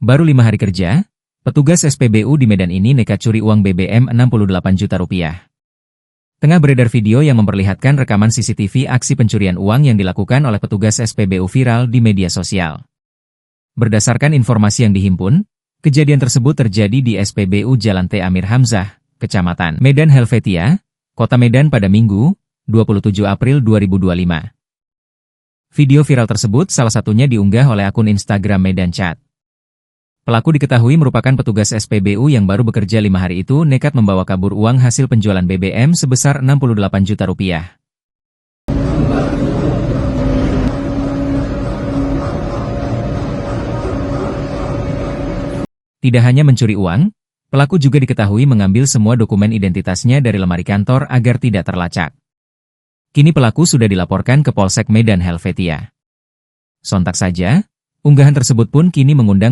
Baru 5 hari kerja, petugas SPBU di Medan ini nekat curi uang BBM 68 juta rupiah. Tengah beredar video yang memperlihatkan rekaman CCTV aksi pencurian uang yang dilakukan oleh petugas SPBU viral di media sosial. Berdasarkan informasi yang dihimpun, kejadian tersebut terjadi di SPBU Jalan T. Amir Hamzah, Kecamatan Medan Helvetia, Kota Medan pada Minggu, 27 April 2025. Video viral tersebut salah satunya diunggah oleh akun Instagram Medan Chat. Pelaku diketahui merupakan petugas SPBU yang baru bekerja 5 hari itu nekat membawa kabur uang hasil penjualan BBM sebesar 68 juta rupiah. Tidak hanya mencuri uang, pelaku juga diketahui mengambil semua dokumen identitasnya dari lemari kantor agar tidak terlacak. Kini pelaku sudah dilaporkan ke Polsek Medan Helvetia. Sontak saja, unggahan tersebut pun kini mengundang